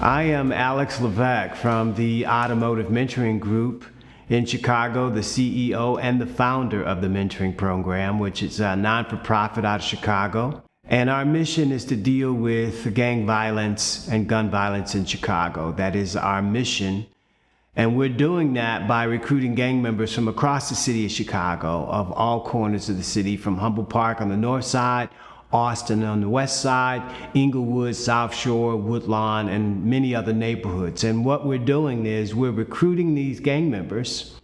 I am Alex LeVesque from the Automotive Mentoring Group in Chicago, the CEO and the founder of the mentoring program, which is a non-for-profit out of Chicago. And our mission is to deal with gang violence and gun violence in Chicago. That is our mission. And we're doing that by recruiting gang members from across the city of Chicago, of all corners of the city, from Humboldt Park on the north side, Austin on the west side, Inglewood, South Shore, Woodlawn, and many other neighborhoods. And what we're doing is we're recruiting these gang members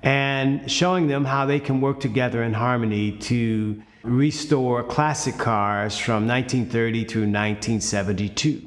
and showing them how they can work together in harmony to restore classic cars from 1930 through 1972.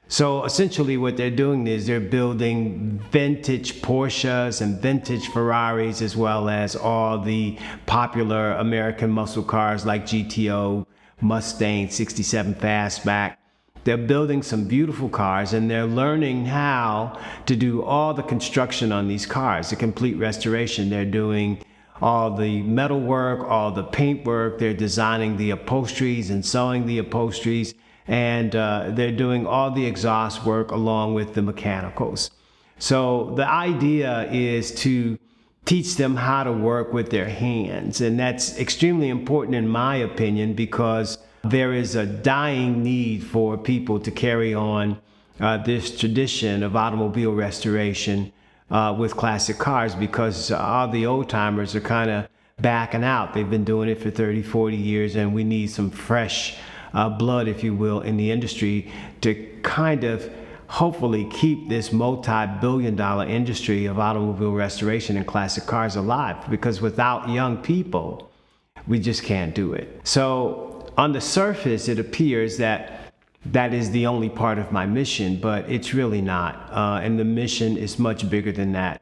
So essentially what they're doing is they're building vintage Porsches and vintage Ferraris, as well as all the popular American muscle cars like GTO, Mustang, 67 Fastback. They're building some beautiful cars, and they're learning how to do all the construction on these cars, the complete restoration. They're doing all the metal work, all the paint work. They're designing the upholsteries and sewing the upholsteries. And they're doing all the exhaust work along with the mechanicals. So the idea is to teach them how to work with their hands. And that's extremely important in my opinion, because there is a dying need for people to carry on this tradition of automobile restoration with classic cars, because all the old timers are kind of backing out. They've been doing it for 30, 40 years, and we need some fresh blood, if you will, in the industry to kind of hopefully keep this multi-billion-dollar industry of automobile restoration and classic cars alive, because without young people, we just can't do it. So on the surface, it appears that that is the only part of my mission, but it's really not. And the mission is much bigger than that.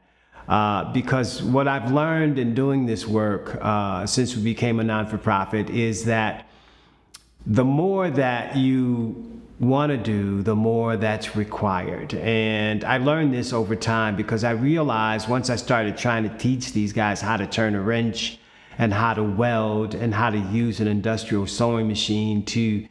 Because what I've learned in doing this work since we became a non-for-profit is that the more that you want to do, the more that's required. And I learned this over time, because I realized once I started trying to teach these guys how to turn a wrench and how to weld and how to use an industrial sewing machine to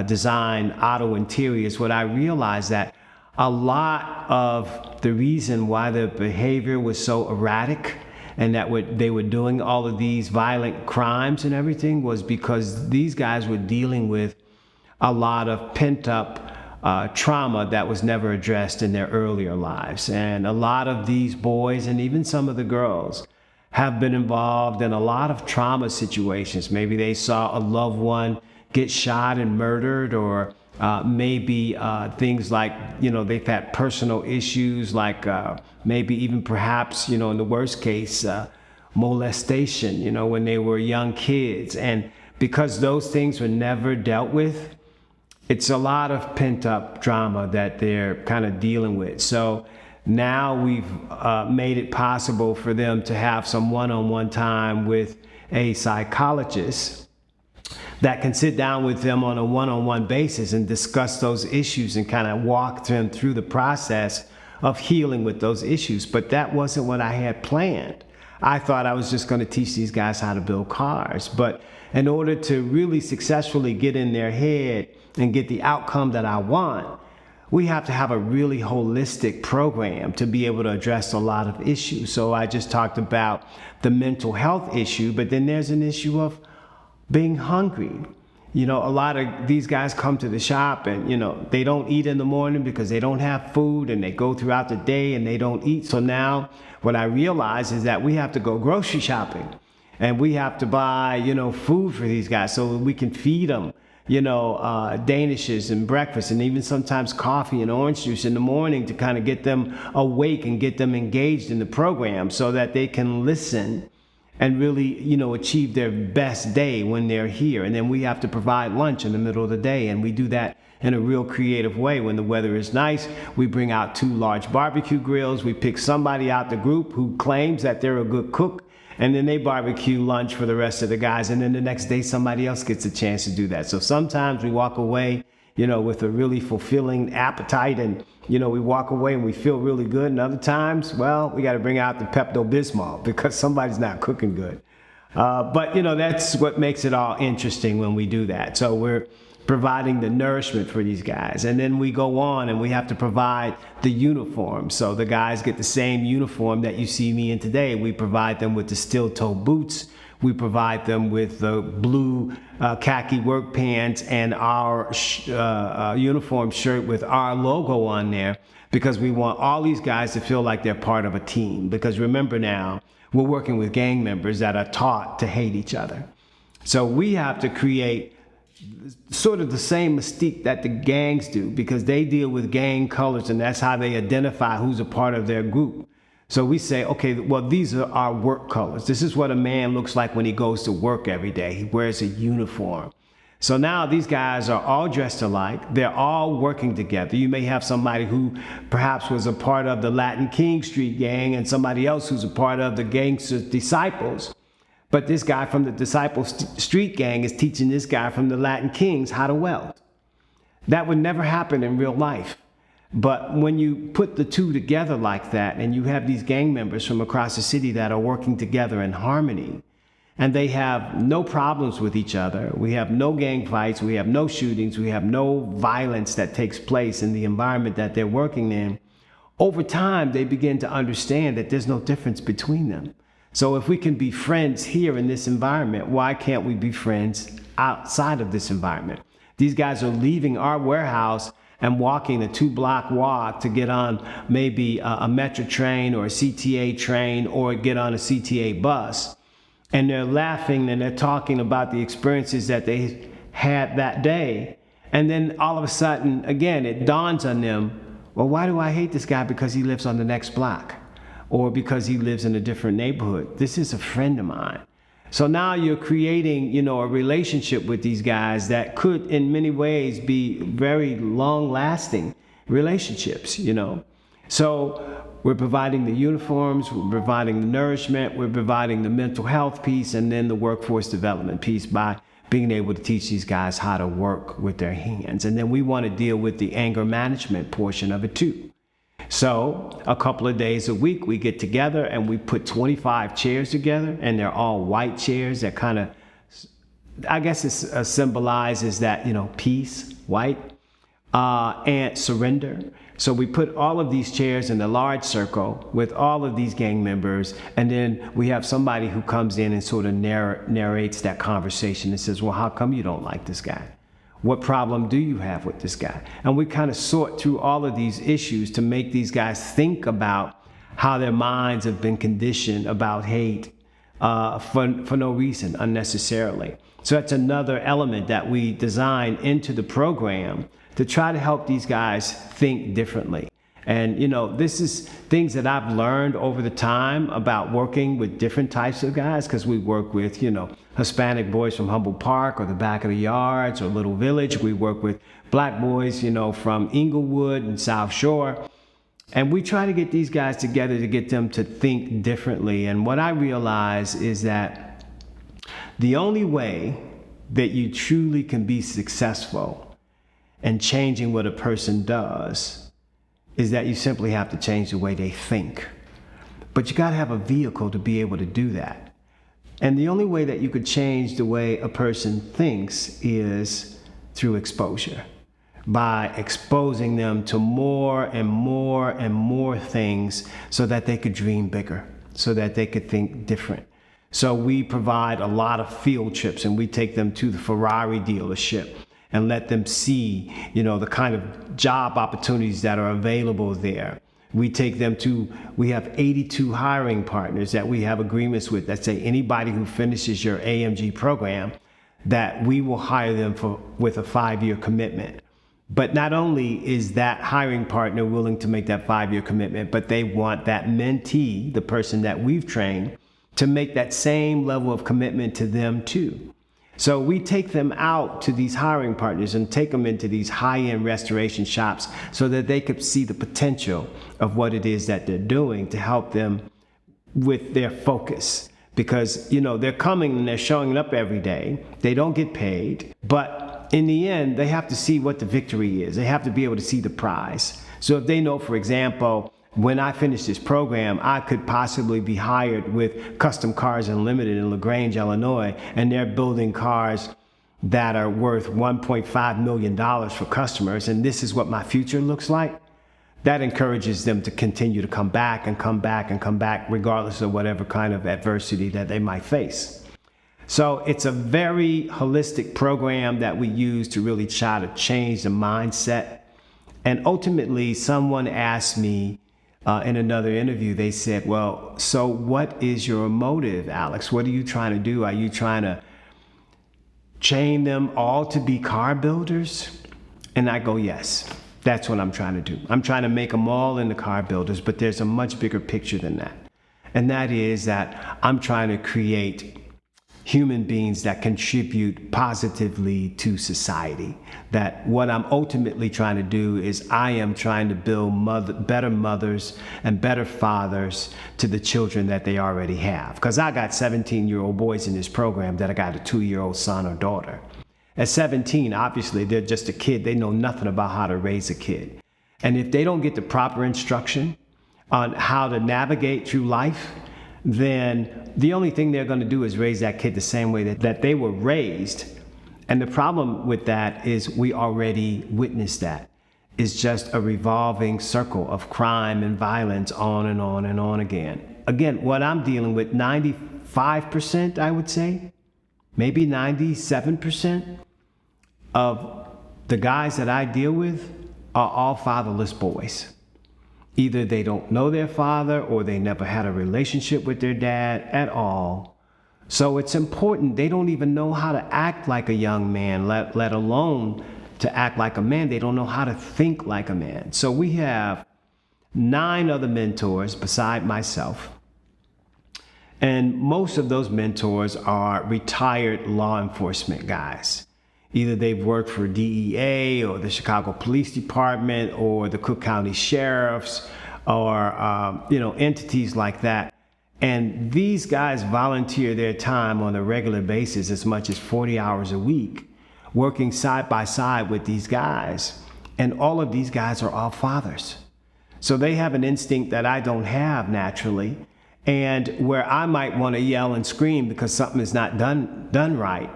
design auto interiors, what I realized that a lot of the reason why the behavior was so erratic and that they were doing all of these violent crimes and everything was because these guys were dealing with a lot of pent-up trauma that was never addressed in their earlier lives. And a lot of these boys, and even some of the girls, have been involved in a lot of trauma situations. Maybe they saw a loved one get shot and murdered, or maybe things like, they've had personal issues like maybe even perhaps, in the worst case, molestation, when they were young kids. And because those things were never dealt with, it's a lot of pent-up drama that they're kind of dealing with. So now we've made it possible for them to have some one-on-one time with a psychologist that can sit down with them on a one-on-one basis and discuss those issues and kind of walk them through the process of healing with those issues. But that wasn't what I had planned. I thought I was just going to teach these guys how to build cars. But in order to really successfully get in their head and get the outcome that I want, we have to have a really holistic program to be able to address a lot of issues. So I just talked about the mental health issue, but then there's an issue of being hungry. A lot of these guys come to the shop and, they don't eat in the morning because they don't have food, and they go throughout the day and they don't eat. So now what I realize is that we have to go grocery shopping, and we have to buy, food for these guys so we can feed them, Danishes and breakfast, and even sometimes coffee and orange juice in the morning to kind of get them awake and get them engaged in the program so that they can listen and really, achieve their best day when they're here. And then we have to provide lunch in the middle of the day, and we do that in a real creative way. When the weather is nice, we bring out 2 large barbecue grills. We pick somebody out the group who claims that they're a good cook, and then they barbecue lunch for the rest of the guys. And then the next day, somebody else gets a chance to do that. So sometimes we walk away, with a really fulfilling appetite, and, we walk away and we feel really good. And other times, well, we got to bring out the Pepto-Bismol because somebody's not cooking good. But that's what makes it all interesting when we do that. So we're providing the nourishment for these guys. And then we go on and we have to provide the uniform. So the guys get the same uniform that you see me in today. We provide them with the steel-toe boots. We provide them with the blue khaki work pants and our uniform shirt with our logo on there, because we want all these guys to feel like they're part of a team. Because remember now, we're working with gang members that are taught to hate each other. So we have to create sort of the same mystique that the gangs do, because they deal with gang colors and that's how they identify who's a part of their group. So we say, okay, well, these are our work colors. This is what a man looks like when he goes to work every day. He wears a uniform. So now these guys are all dressed alike. They're all working together. You may have somebody who perhaps was a part of the Latin King Street gang and somebody else who's a part of the Gangster Disciples. But this guy from the Disciple Street gang is teaching this guy from the Latin Kings how to weld. That would never happen in real life. But when you put the two together like that, and you have these gang members from across the city that are working together in harmony, and they have no problems with each other, we have no gang fights, we have no shootings, we have no violence that takes place in the environment that they're working in, over time they begin to understand that there's no difference between them. So if we can be friends here in this environment, why can't we be friends outside of this environment? These guys are leaving our warehouse and walking a 2-block walk to get on maybe a Metro train or a CTA train or get on a CTA bus. And they're laughing and they're talking about the experiences that they had that day. And then all of a sudden, again, it dawns on them, well, why do I hate this guy? Because he lives on the next block, or because he lives in a different neighborhood. This is a friend of mine. So now you're creating, a relationship with these guys that could in many ways be very long-lasting relationships, So we're providing the uniforms, we're providing the nourishment, we're providing the mental health piece, and then the workforce development piece by being able to teach these guys how to work with their hands. And then we want to deal with the anger management portion of it too. So a couple of days a week we get together and we put 25 chairs together, and they're all white chairs that kind of, I guess it symbolizes that, peace, white, and surrender. So we put all of these chairs in a large circle with all of these gang members, and then we have somebody who comes in and sort of narrates that conversation and says, well, how come you don't like this guy? What problem do you have with this guy? And we kind of sort through all of these issues to make these guys think about how their minds have been conditioned about hate for no reason, unnecessarily. So that's another element that we design into the program to try to help these guys think differently. And, this is things that I've learned over the time about working with different types of guys, because we work with, Hispanic boys from Humboldt Park or the back of the yards or Little Village. We work with black boys, from Inglewood and South Shore. And we try to get these guys together to get them to think differently. And what I realize is that the only way that you truly can be successful in changing what a person does is that you simply have to change the way they think. But you got to have a vehicle to be able to do that. And the only way that you could change the way a person thinks is through exposure, by exposing them to more and more and more things so that they could dream bigger, so that they could think different. So we provide a lot of field trips, and we take them to the Ferrari dealership and let them see, the kind of job opportunities that are available there. We take them we have 82 hiring partners that we have agreements with that say anybody who finishes your AMG program, that we will hire them with a 5-year commitment. But not only is that hiring partner willing to make that 5-year commitment, but they want that mentee, the person that we've trained, to make that same level of commitment to them too. So we take them out to these hiring partners and take them into these high-end restoration shops so that they could see the potential of what it is that they're doing to help them with their focus. Because, they're coming and they're showing up every day. They don't get paid. But in the end, they have to see what the victory is. They have to be able to see the prize. So if they know, for example, when I finish this program, I could possibly be hired with Custom Cars Unlimited in LaGrange, Illinois, and they're building cars that are worth $1.5 million for customers, and this is what my future looks like, that encourages them to continue to come back and come back and come back, regardless of whatever kind of adversity that they might face. So it's a very holistic program that we use to really try to change the mindset. And ultimately, someone asked me in another interview, they said, well, so what is your motive, Alex? What are you trying to do? Are you trying to chain them all to be car builders? And I go, yes, that's what I'm trying to do. I'm trying to make them all into car builders, but there's a much bigger picture than that. And that is that I'm trying to create human beings that contribute positively to society. That what I'm ultimately trying to do is I am trying to build better mothers and better fathers to the children that they already have. Because I got 17-year-old boys in this program that I got a 2-year-old son or daughter. At 17, obviously, they're just a kid. They know nothing about how to raise a kid. And if they don't get the proper instruction on how to navigate through life, then the only thing they're going to do is raise that kid the same way that they were raised. And the problem with that is we already witnessed that. It's just a revolving circle of crime and violence on and on and on again. Again, what I'm dealing with, 95%, I would say, maybe 97% of the guys that I deal with are all fatherless boys. Either they don't know their father or they never had a relationship with their dad at all. So it's important. They don't even know how to act like a young man, let alone to act like a man. They don't know how to think like a man. So we have 9 other mentors beside myself. And most of those mentors are retired law enforcement guys. Either they've worked for DEA or the Chicago Police Department or the Cook County Sheriffs or entities like that. And these guys volunteer their time on a regular basis, as much as 40 hours a week, working side by side with these guys. And all of these guys are all fathers. So they have an instinct that I don't have naturally. And where I might want to yell and scream because something is not done right,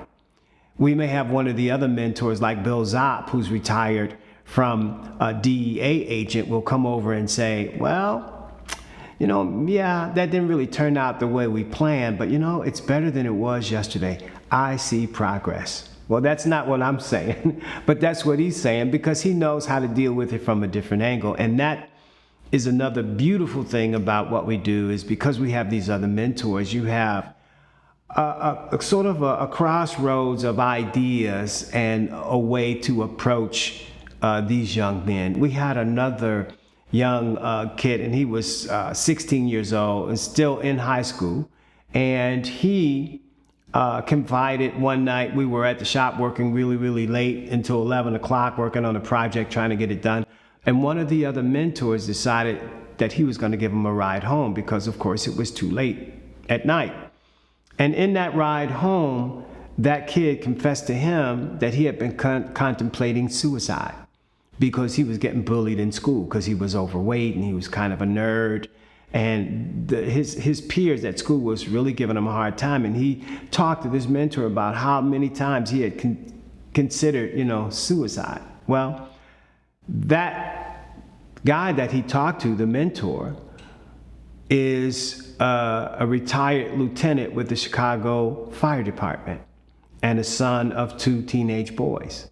we may have one of the other mentors like Bill Zopp, who's retired from a DEA agent, will come over and say, well, that didn't really turn out the way we planned, but it's better than it was yesterday. I see progress. Well, that's not what I'm saying, but that's what he's saying because he knows how to deal with it from a different angle. And that is another beautiful thing about what we do, is because we have these other mentors, you have a sort of a crossroads of ideas and a way to approach these young men. We had another young kid, and he was 16 years old and still in high school. And he confided one night, we were at the shop working really, really late until 11 o'clock, working on a project, trying to get it done. And one of the other mentors decided that he was going to give him a ride home because, of course, it was too late at night. And in that ride home, that kid confessed to him that he had been contemplating suicide because he was getting bullied in school because he was overweight and he was kind of a nerd. And his peers at school was really giving him a hard time. And he talked to this mentor about how many times he had considered, suicide. Well, that guy that he talked to, the mentor, is a retired lieutenant with the Chicago Fire Department and a son of 2 teenage boys.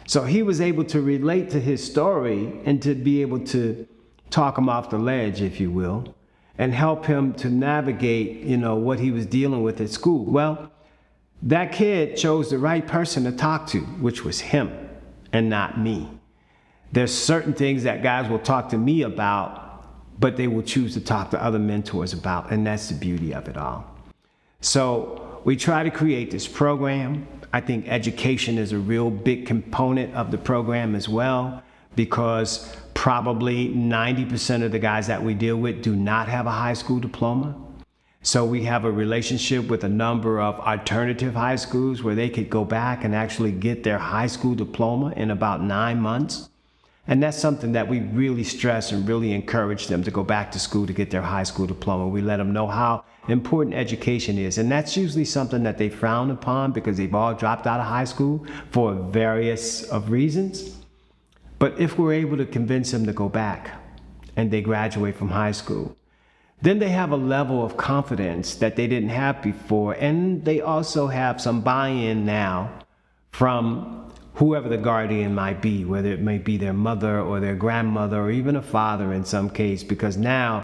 So he was able to relate to his story and to be able to talk him off the ledge, if you will, and help him to navigate, what he was dealing with at school. Well, that kid chose the right person to talk to, which was him and not me. There's certain things that guys will talk to me about, but they will choose to talk to other mentors about, and that's the beauty of it all. So we try to create this program. I think education is a real big component of the program as well, because probably 90% of the guys that we deal with do not have a high school diploma. So we have a relationship with a number of alternative high schools where they could go back and actually get their high school diploma in about 9 months. And that's something that we really stress and really encourage them to go back to school to get their high school diploma. We let them know how important education is. And that's usually something that they frown upon because they've all dropped out of high school for various of reasons. But if we're able to convince them to go back and they graduate from high school, then they have a level of confidence that they didn't have before. And they also have some buy-in now from whoever the guardian might be, whether it may be their mother or their grandmother or even a father in some case, because now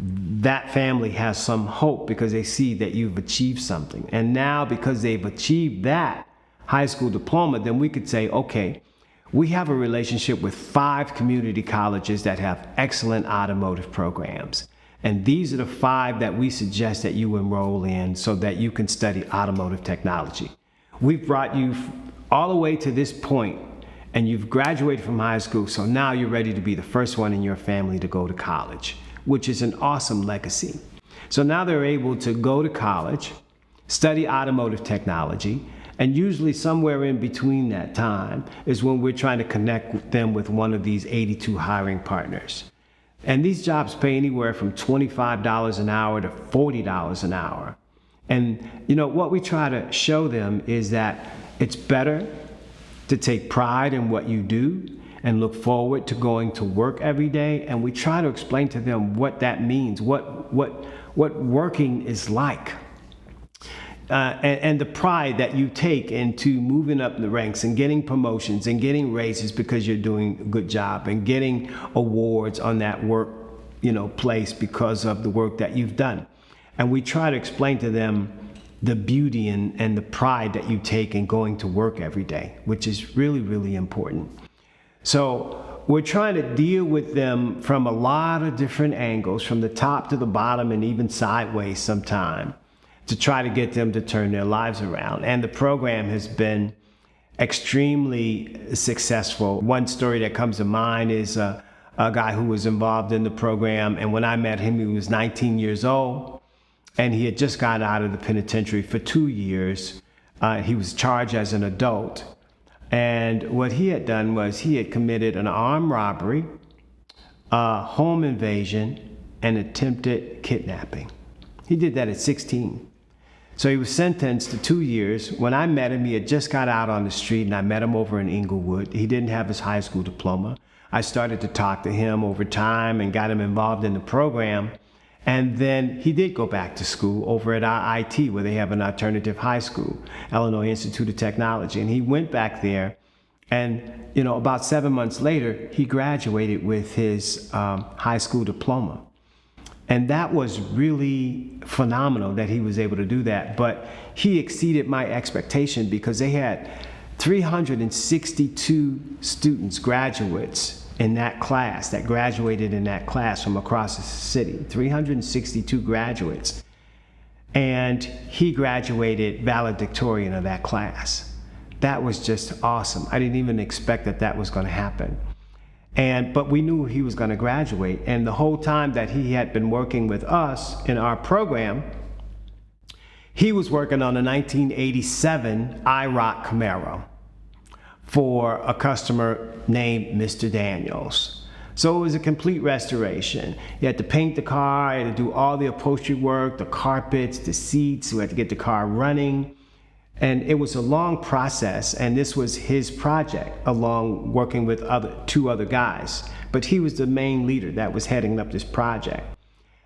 that family has some hope because they see that you've achieved something. And now because they've achieved that high school diploma, then we could say, okay, we have a relationship with 5 community colleges that have excellent automotive programs. And these are the 5 that we suggest that you enroll in so that you can study automotive technology. We've brought you all the way to this point and you've graduated from high school, so now you're ready to be the first one in your family to go to college, which is an awesome legacy. So now they're able to go to college, study automotive technology, and usually somewhere in between that time is when we're trying to connect them with one of these 82 hiring partners. And these jobs pay anywhere from $25 an hour to $40 an hour. And you know, what we try to show them is that it's better to take pride in what you do and look forward to going to work every day. And we try to explain to them what that means, what working is like. And the pride that you take into moving up the ranks and getting promotions and getting raises because you're doing a good job and getting awards on that work, place because of the work that you've done. And we try to explain to them the beauty and the pride that you take in going to work every day, which is really, really important. So we're trying to deal with them from a lot of different angles, from the top to the bottom and even sideways sometime, to try to get them to turn their lives around. And the program has been extremely successful. One story that comes to mind is a guy who was involved in the program. And when I met him, he was 19 years old. And he had just got out of the penitentiary for 2 years. He was charged as an adult. And what he had done was he had committed an armed robbery, home invasion, and attempted kidnapping. He did that at 16. So he was sentenced to 2 years. When I met him, he had just got out on the street, and I met him over in Inglewood. He didn't have his high school diploma. I started to talk to him over time and got him involved in the program. And then he did go back to school over at IIT, where they have an alternative high school, Illinois Institute of Technology. And he went back there, and about 7 months later, he graduated with his high school diploma. And that was really phenomenal that he was able to do that. But he exceeded my expectation because they had 362 students, graduates, in that class, that graduated in that class from across the city, 362 graduates. And he graduated valedictorian of that class. That was just awesome. I didn't even expect that was going to happen. But we knew he was going to graduate. And the whole time that he had been working with us in our program, he was working on a 1987 IROC Camaro for a customer named Mr. Daniels. So it was a complete restoration. You had to paint the car, you had to do all the upholstery work, the carpets, the seats, we had to get the car running. And it was a long process, and this was his project, along working with 2 other guys. But he was the main leader that was heading up this project.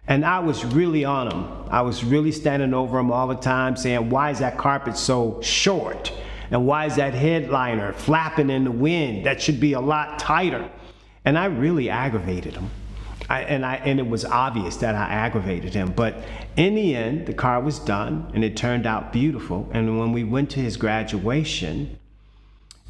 And I was really on him. I was really standing over him all the time saying, why is that carpet so short? And why is that headliner flapping in the wind? That should be a lot tighter. And I really aggravated him. And it was obvious that I aggravated him. But in the end, the car was done and it turned out beautiful. And when we went to his graduation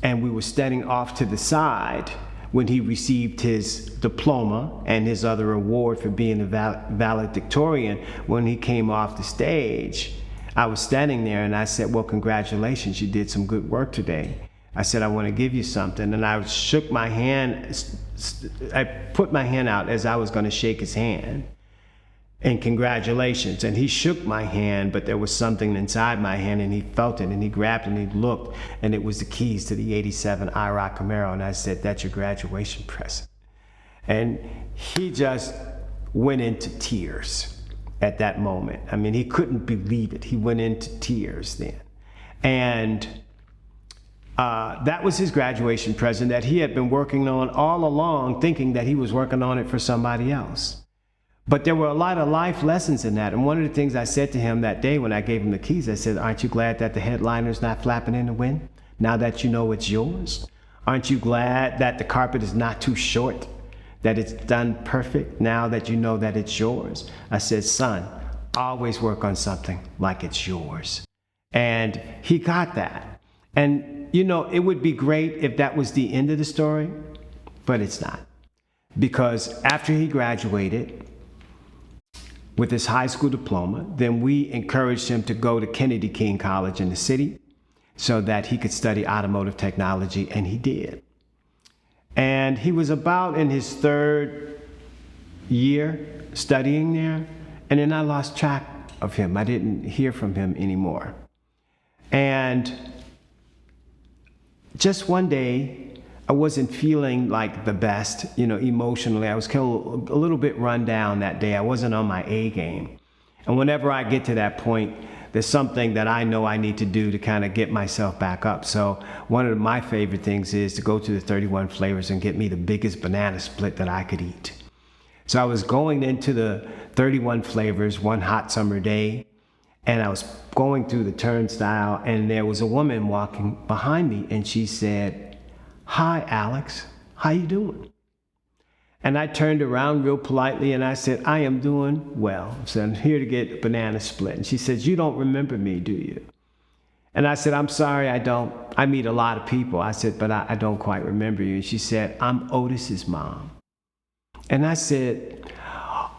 and we were standing off to the side when he received his diploma and his other award for being a valedictorian, when he came off the stage, I was standing there and I said, well, congratulations, you did some good work today. I said, I want to give you something. And I shook my hand, I put my hand out as I was going to shake his hand. And congratulations. And he shook my hand, but there was something inside my hand and he felt it and he grabbed it and he looked, and it was the keys to the 87 IROC Camaro. And I said, that's your graduation present. And he just went into tears. at that moment. I mean, he couldn't believe it. He went into tears then. And that was his graduation present that he had been working on all along, thinking that he was working on it for somebody else. But there were a lot of life lessons in that. And one of the things I said to him that day when I gave him the keys, I said, aren't you glad that the headliner's not flapping in the wind now that you know it's yours? Aren't you glad that the carpet is not too short, that it's done perfect now that you know that it's yours? I said, son, always work on something like it's yours. And he got that. And you know, it would be great if that was the end of the story, but it's not. Because after he graduated with his high school diploma, then we encouraged him to go to Kennedy King College in the city so that he could study automotive technology, and he did. And he was about in his third year studying there, and then I lost track of him. I didn't hear from him anymore. And just one day, I wasn't feeling like the best, you know, emotionally. I was kind of a little bit run down that day. I wasn't on my A game. And whenever I get to that point, there's something that I know I need to do to kind of get myself back up. So one of my favorite things is to go to the 31 flavors and get me the biggest banana split that I could eat. So I was going into the 31 flavors one hot summer day, and I was going through the turnstile, and there was a woman walking behind me, and she said, "Hi, Alex, how you doing?" And I turned around real politely, and I said, "I am doing well. So I'm here to get a banana split." And she said, "You don't remember me, do you?" And I said, "I'm sorry, I don't. I meet a lot of people." I said, "But I don't quite remember you." And she said, "I'm Otis's mom." And I said,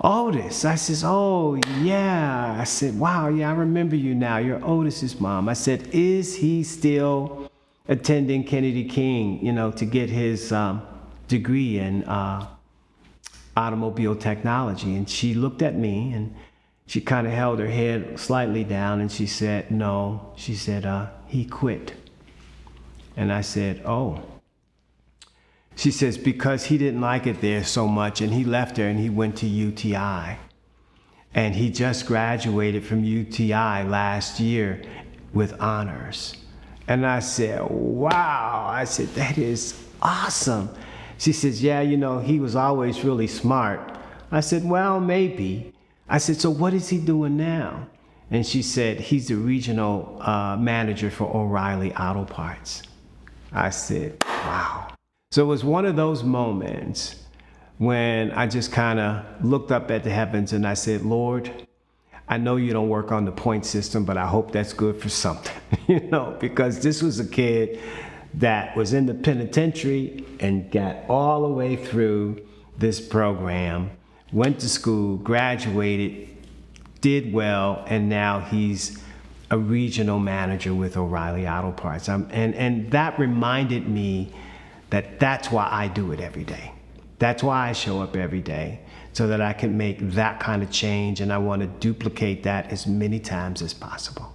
"Otis." I says, "Oh, yeah." I said, "Wow, yeah, I remember you now. You're Otis's mom." I said, "Is he still attending Kennedy King, you know, to get his degree in automobile technology?" And she looked at me, and she kind of held her head slightly down, and she said, "No." She said, "He quit." And I said, "Oh." She says, "Because he didn't like it there so much, and he left there and he went to UTI. And he just graduated from UTI last year with honors." And I said, "Wow." I said, "That is awesome." She says, "Yeah, you know, he was always really smart." I said, "Well, maybe." I said, "So what is he doing now?" And she said, "He's the regional manager for O'Reilly Auto Parts." I said, "Wow." So it was one of those moments when I just kind of looked up at the heavens and I said, "Lord, I know you don't work on the point system, but I hope that's good for something," you know, because this was a kid that was in the penitentiary and got all the way through this program, went to school, graduated, did well, and now he's a regional manager with O'Reilly Auto Parts. And that reminded me that that's why I do it every day. That's why I show up every day, so that I can make that kind of change, and I want to duplicate that as many times as possible.